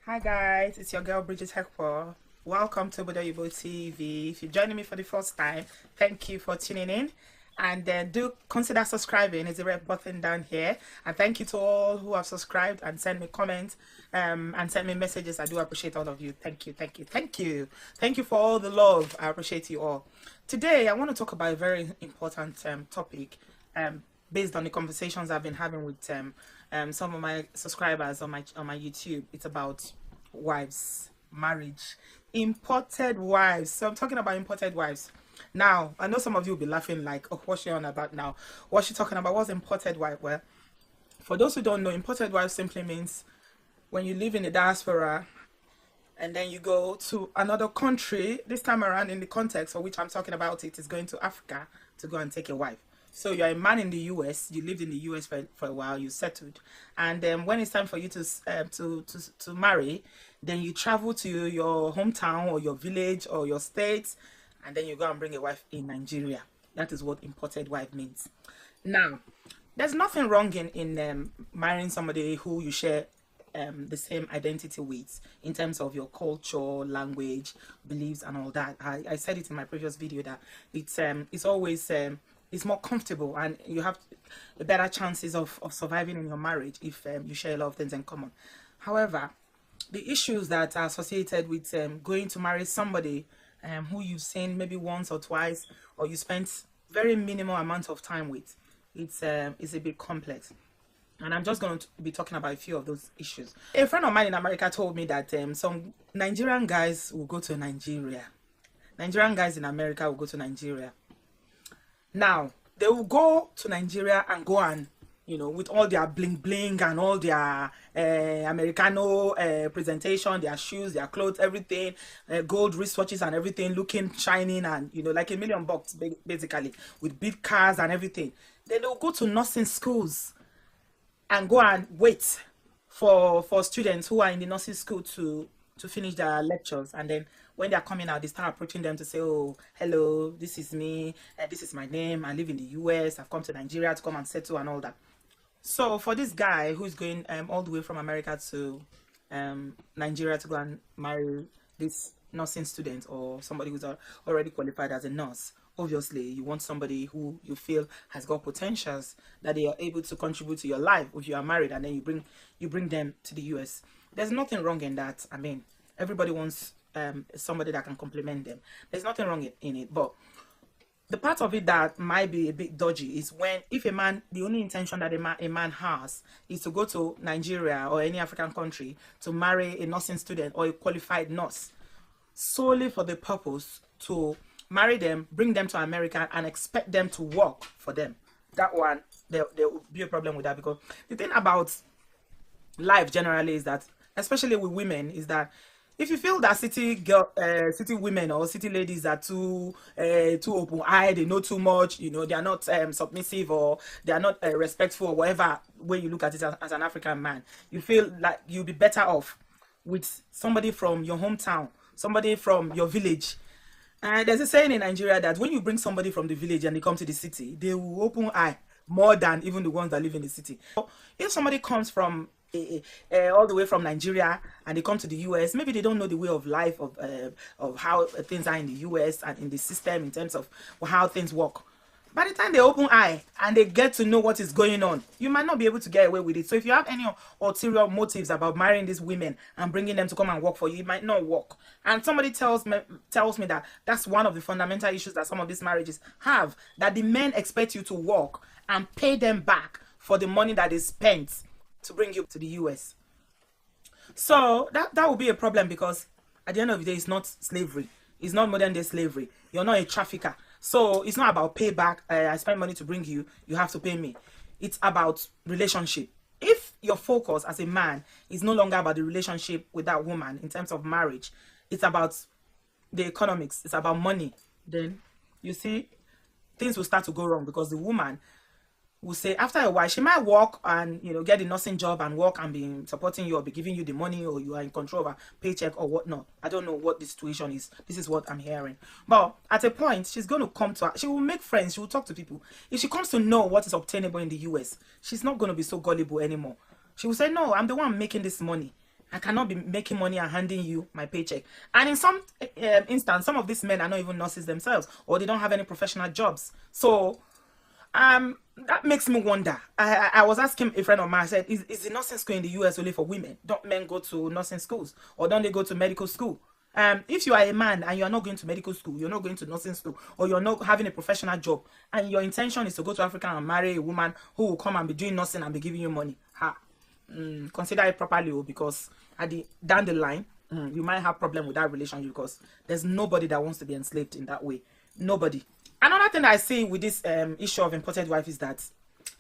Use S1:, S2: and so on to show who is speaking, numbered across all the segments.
S1: Hi guys, it's your girl Bridget Hekpo. Welcome to Obodo TV. If you're joining me for the first time, thank you for tuning in. And do consider subscribing. It's a red button down here. And thank you to all who have subscribed and sent me comments and sent me messages. I do appreciate all of you. Thank you, thank you, thank you. Thank you for all the love. I appreciate you all. Today, I want to talk about a very important topic based on the conversations I've been having with some of my subscribers on my YouTube. It's about wives, marriage, imported wives. So I'm talking about imported wives. Now, I know some of you will be laughing like, oh, what's she on about now? What's she talking about? What's imported wife? Well, for those who don't know, imported wife simply means when you live in the diaspora and then you go to another country. This time around, in the context for which I'm talking about, it is going to Africa to go and take a wife. So you're a man in the US, you lived in the US for a while, you settled, and then when it's time for you to marry, then you travel to your hometown or your village or your state, and then you go and bring a wife in Nigeria. That is what imported wife means. Now, there's nothing wrong in marrying somebody who you share the same identity with in terms of your culture, language, beliefs, and all that. I said it in my previous video that it's always it's more comfortable and you have better chances of surviving in your marriage if you share a lot of things in common. However, the issues that are associated with going to marry somebody who you've seen maybe once or twice, or you spent very minimal amount of time with, it's a bit complex. And I'm just going to be talking about a few of those issues. A friend of mine in America told me that some Nigerian guys will go to Nigeria. Nigerian guys in America will go to Nigeria. Now, they will go to Nigeria and go and, you know, with all their bling bling and all their Americano presentation, their shoes, their clothes, everything, gold wristwatches and everything, looking shining and, you know, like $1,000,000 basically, with big cars and everything. Then they'll go to nursing schools and go and wait for students who are in the nursing school to finish their lectures, and then when they are coming out, they start approaching them to say, oh, hello, this is me, this is my name, I live in the US, I've come to Nigeria to come and settle and all that. So for this guy who's going all the way from America to Nigeria to go and marry this nursing student or somebody who's already qualified as a nurse, obviously you want somebody who you feel has got potentials that they are able to contribute to your life if you are married, and then you bring them to the US. There's nothing wrong in that. I mean, everybody wants somebody that can complement them. There's nothing wrong in it, but the part of it that might be a bit dodgy is when, if a man, the only intention that a man has is to go to Nigeria or any African country to marry a nursing student or a qualified nurse solely for the purpose to marry them, bring them to America, and expect them to work for them. That one, there will be a problem with that, because the thing about life generally is that, especially with women, is that if you feel that city women or city ladies are too open-eyed, they know too much, you know, they are not submissive, or they are not respectful, or whatever way you look at it as an African man, you feel like you'll be better off with somebody from your hometown, somebody from your village. There's a saying in Nigeria that when you bring somebody from the village and they come to the city, they will open eye more than even the ones that live in the city. So if somebody comes from all the way from Nigeria and they come to the US, maybe they don't know the way of life of how things are in the US and in the system in terms of how things work. By the time they open eye and they get to know what is going on, you might not be able to get away with it. So if you have any ulterior motives about marrying these women and bringing them to come and work for you, it might not work. And somebody tells me that that's one of the fundamental issues that some of these marriages have, that the men expect you to work and pay them back for the money that is spent to bring you to the US. So that will be a problem, because at the end of the day, it's not slavery. It's not modern day slavery. You're not a trafficker. So it's not about payback. I spend money to bring you, you have to pay me. It's about relationship. If your focus as a man is no longer about the relationship with that woman in terms of marriage, it's about the economics, it's about money, then you see things will start to go wrong, because the woman will say after a while she might work and, you know, get a nursing job and work and be supporting you or be giving you the money, or you are in control of a paycheck or whatnot. I don't know what the situation is. This is what I'm hearing. But at a point, she's going to come to her. She will make friends. She will talk to people. If she comes to know what is obtainable in the US, she's not going to be so gullible anymore. She will say, no, I'm the one making this money. I cannot be making money and handing you my paycheck. And in some instance, some of these men are not even nurses themselves, or they don't have any professional jobs. So that makes me wonder. I was asking a friend of mine, I said, is the nursing school in the US only for women? Don't men go to nursing schools, or don't they go to medical school? If you are a man and you are not going to medical school, you're not going to nursing school, or you're not having a professional job, and your intention is to go to Africa and marry a woman who will come and be doing nursing and be giving you money, consider it properly, because down the line, you might have problem with that relationship, because there's nobody that wants to be enslaved in that way. Nobody. Another thing I see with this issue of imported wife is that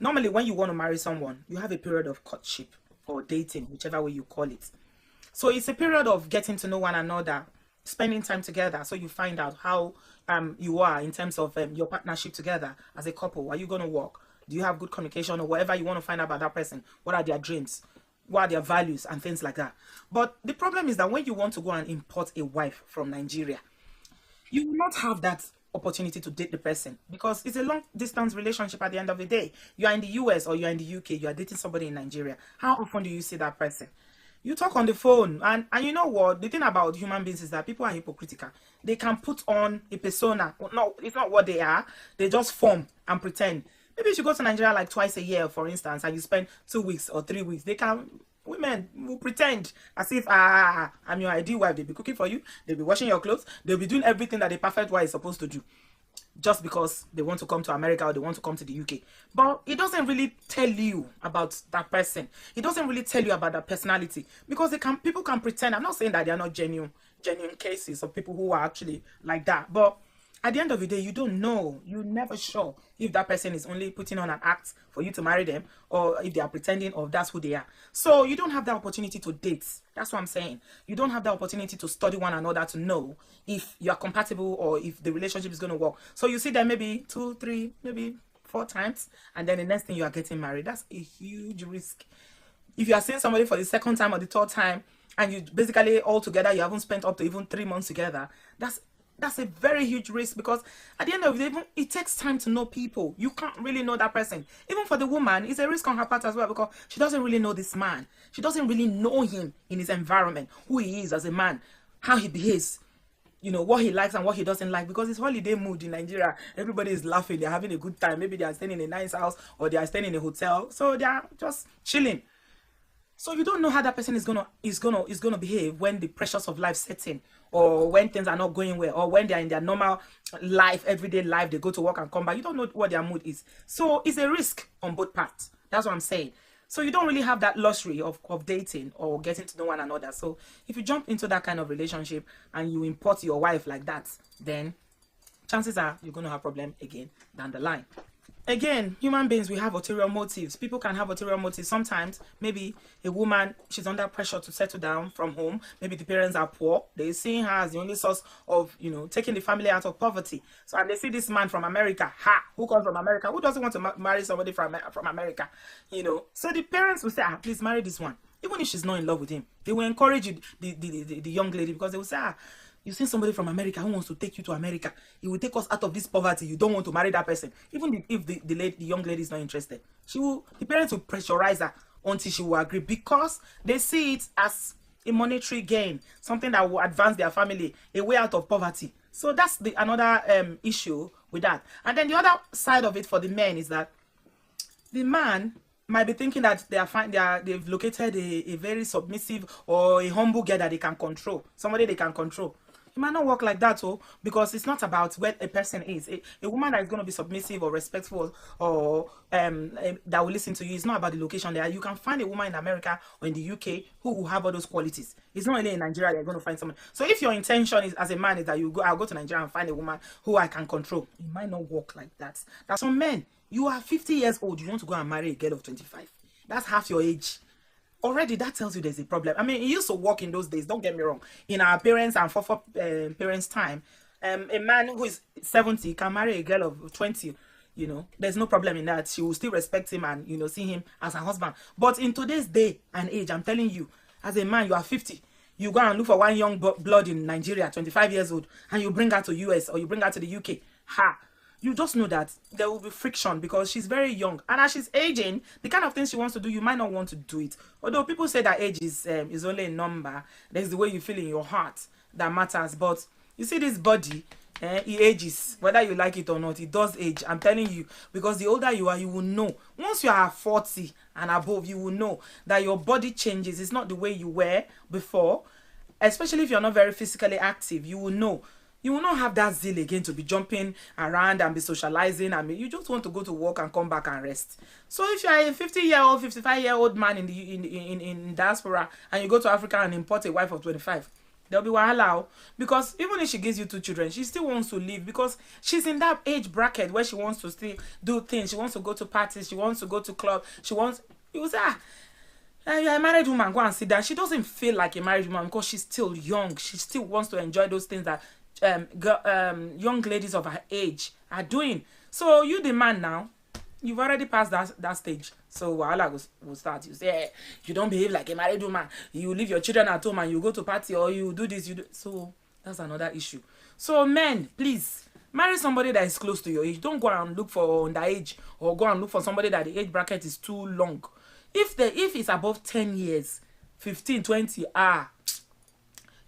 S1: normally when you want to marry someone, you have a period of courtship or dating, whichever way you call it. So it's a period of getting to know one another, spending time together, so you find out how you are in terms of your partnership together as a couple. Are you going to work? Do you have good communication, or whatever you want to find out about that person? What are their dreams? What are their values and things like that? But the problem is that when you want to go and import a wife from Nigeria, you will not have that opportunity to date the person, because it's a long distance relationship. At the end of the day, you are in the US or you are in the UK, you are dating somebody in Nigeria. How often do you see that person? You talk on the phone, and you know what? The thing about human beings is that people are hypocritical. They can put on a persona. No, it's not what they are. They just form and pretend. Maybe if you go to Nigeria like twice a year, for instance, and you spend 2 weeks or 3 weeks, women will pretend as if, I'm your ideal wife. They'll be cooking for you. They'll be washing your clothes. They'll be doing everything that a perfect wife is supposed to do, just because they want to come to America or they want to come to the UK. But it doesn't really tell you about that person. It doesn't really tell you about that personality, because people can pretend. I'm not saying that they are not genuine cases of people who are actually like that, but at the end of the day, you don't know. You're never sure if that person is only putting on an act for you to marry them, or if they are pretending, or that's who they are. So you don't have the opportunity to date. That's what I'm saying. You don't have the opportunity to study one another to know if you are compatible or if the relationship is going to work. So you see them maybe 2, 3, maybe 4 times, and then the next thing you are getting married. That's a huge risk. If you are seeing somebody for the second time or the third time, and you basically all together, you haven't spent up to even 3 months together, that's a very huge risk, because at the end of the day, it takes time to know people. You can't really know that person. Even for the woman, it's a risk on her part as well, because she doesn't really know this man. She doesn't really know him in his environment, who he is as a man, how he behaves, what he likes and what he doesn't like, because it's holiday mood in Nigeria. Everybody is laughing. They're having a good time. Maybe they are staying in a nice house, or they are staying in a hotel. So they are just chilling. So you don't know how that person is gonna behave when the pressures of life sets in, or when things are not going well, or when they are in their normal life, everyday life, they go to work and come back. You don't know what their mood is. So it's a risk on both parts. That's what I'm saying. So you don't really have that luxury of dating or getting to know one another. So if you jump into that kind of relationship and you import your wife like that, then chances are you're going to have a problem again down the line. Again, human beings, we have ulterior motives. People can have ulterior motives. Sometimes, maybe a woman, she's under pressure to settle down from home. Maybe the parents are poor. They're seeing her as the only source of, taking the family out of poverty. So, and they see this man from America. Who comes from America? Who doesn't want to marry somebody from America? So the parents will say, please marry this one. Even if she's not in love with him, they will encourage you, the young lady, because they will say, you see somebody from America who wants to take you to America. He will take us out of this poverty. You don't want to marry that person. Even if the young lady is not interested, the parents will pressurize her until she will agree, because they see it as a monetary gain, something that will advance their family, a way out of poverty. So that's another issue with that. And then the other side of it for the men is that the man might be thinking that they've located a very submissive or a humble girl that they can control, somebody they can control. It might not work like that, because it's not about where a person is. A woman that is going to be submissive or respectful, or that will listen to you, it's not about the location there. You can find a woman in America or in the UK who will have all those qualities. It's not only in Nigeria that you're going to find someone. So if your intention is, as a man, is that I'll go to Nigeria and find a woman who I can control, it might not work like that. That's some men. You are 50 years old, you want to go and marry a girl of 25. That's half your age. Already that tells you there's a problem. I mean, it used to work in those days, don't get me wrong. In our parents and parents' time, a man who is 70 can marry a girl of 20. There's no problem in that. She will still respect him and, see him as her husband. But in today's day and age, I'm telling you, as a man, you are 50. You go and look for one young blood in Nigeria, 25 years old, and you bring her to US or you bring her to the UK. you just know that there will be friction because she's very young, and as she's aging, the kind of things she wants to do, you might not want to do it. Although people say that age is only a number, there's the way you feel in your heart that matters. But you see this body, it ages, whether you like it or not. It does age, I'm telling you, because the older you are, you will know. Once you are 40 and above, you will know that your body changes. It's not the way you were before, especially if you're not very physically active. You will know. You will not have that zeal again to be jumping around and be socializing. I mean, you just want to go to work and come back and rest. So if you are a 50-year-old, 55-year-old man in diaspora, and you go to Africa and import a wife of 25, there'll be wahala. Because even if she gives you 2 children, she still wants to live, because she's in that age bracket where she wants to still do things. She wants to go to parties. She wants to go to clubs. She wants... You say, you're a married woman, go and sit down. She doesn't feel like a married woman because she's still young. She still wants to enjoy those things that young ladies of her age are doing. So you, the man, now you've already passed that stage. So wahala will start. You say, you don't behave like a married woman, you leave your children at home and you go to party, or you do this, you do. So that's another issue. So men, please marry somebody that is close to your age. Don't go and look for underage, or go and look for somebody that the age bracket is too long. If it's above 10 years, 15, 20,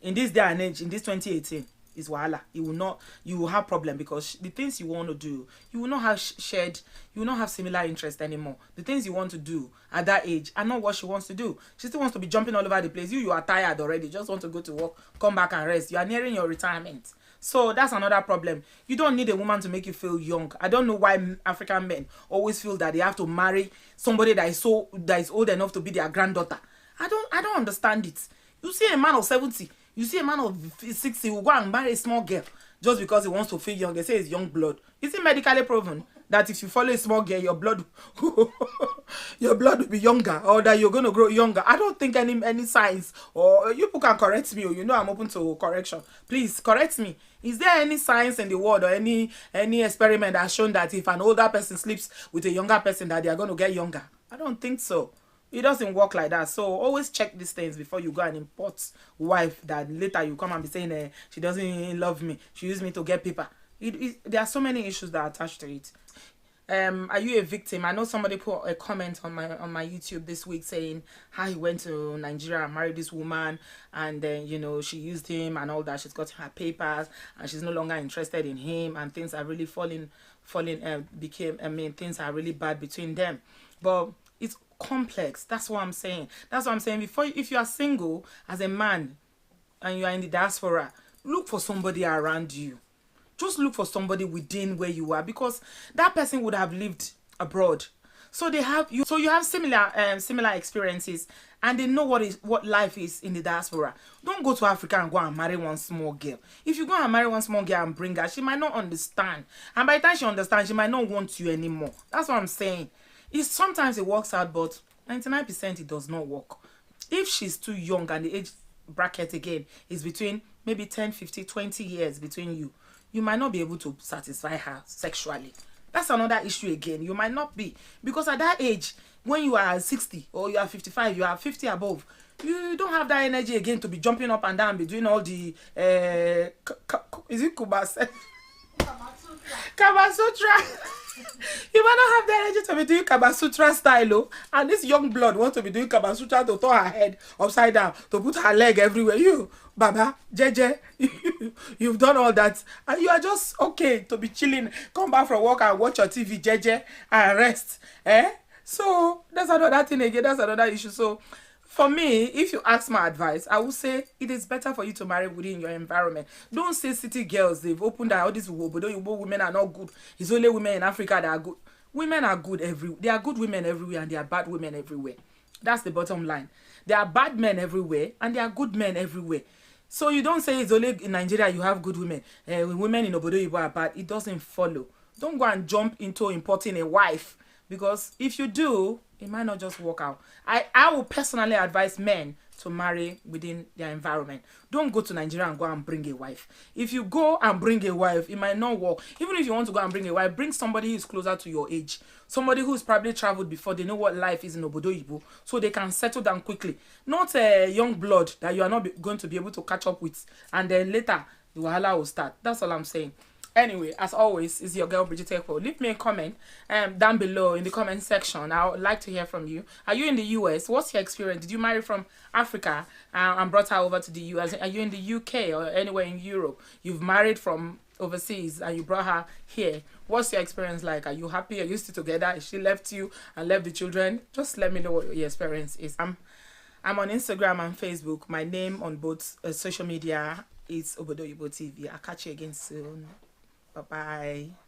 S1: in this day and age, in this 2018, is wahala. You will have problem, because the things you want to do, you will not have you will not have similar interest anymore. The things you want to do at that age are not what she wants to do. She still wants to be jumping all over the place. You are tired already, just want to go to work, come back and rest. You are nearing your retirement. So that's another problem. You don't need a woman to make you feel young. I don't know why African men always feel that they have to marry somebody that is old enough to be their granddaughter. I don't understand it. You see a man of 70, you see a man of 60 who go and marry a small girl just because he wants to feel young. They say it's young blood. Is it medically proven that if you follow a small girl, your blood will be younger, or that you're going to grow younger? I don't think any science, or you people can correct me, or you know I'm open to correction. Please correct me. Is there any science in the world, or any experiment that has shown that if an older person sleeps with a younger person, that they are going to get younger? I don't think so. It doesn't work like that. So always check these things before you go and import wife that later you come and be saying, she doesn't love me, she used me to get paper. There are so many issues that are attached to it. Are you a victim? I know somebody put a comment on my YouTube this week saying how he went to Nigeria and married this woman, and then she used him and all that. She's got her papers and she's no longer interested in him, and things are really things are really bad between them. But it's complex. That's what I'm saying. If you are single as a man and you are in the diaspora, look for somebody around you. Just look for somebody within where you are, because that person would have lived abroad. So you have similar experiences, and they know what life is in the diaspora. Don't go to Africa and go and marry one small girl. If you go and marry one small girl and bring her, she might not understand. And by the time she understands, she might not want you anymore. That's what I'm saying. Sometimes it works out, but 99% it does not work. If she's too young and the age bracket again is between maybe 10, 15, 20 years between you, you might not be able to satisfy her sexually. That's another issue again. You might not be, because at that age, when you are 60 or you are 55, you are 50 above, you don't have that energy again to be jumping up and down, be doing all the is it Kubase? Kama Sutra. You might not have the energy to be doing Kama Sutra style, and this young blood wants to be doing Kama Sutra to turn her head upside down, to put her leg everywhere. You, Baba, Jeje, you've done all that, and you are just okay to be chilling, come back from work and watch your TV, Jeje, and rest. So that's another thing again, that's another issue. So for me, if you ask my advice, I would say it is better for you to marry within your environment. Don't say city girls, they've opened all these Obodo women are not good. It's only women in Africa that are good. Women are good everywhere. There are good women everywhere, and there are bad women everywhere. That's the bottom line. There are bad men everywhere, and there are good men everywhere. So you don't say it's only in Nigeria you have good women. Women in Obodo are bad. It doesn't follow. Don't go and jump into importing a wife, because if you do, it might not just work out. I will personally advise men to marry within their environment. Don't go to Nigeria and go and bring a wife. If you go and bring a wife, it might not work. Even if you want to go and bring a wife, bring somebody who is closer to your age. Somebody who's probably traveled before. They know what life is in Obodo, so they can settle down quickly. Not a young blood that you are not going to be able to catch up with, and then later the wahala will start. That's all I'm saying. Anyway, as always, it's your girl Bridget Ekpo. Leave me a comment down below in the comment section. I would like to hear from you. Are you in the US? What's your experience? Did you marry from Africa and brought her over to the US? Are you in the UK or anywhere in Europe? You've married from overseas and you brought her here. What's your experience like? Are you happy? Are you still together? Is she left you and left the children? Just let me know what your experience is. I'm on Instagram and Facebook. My name on both social media is Obodo TV. I'll catch you again soon. Bye-bye.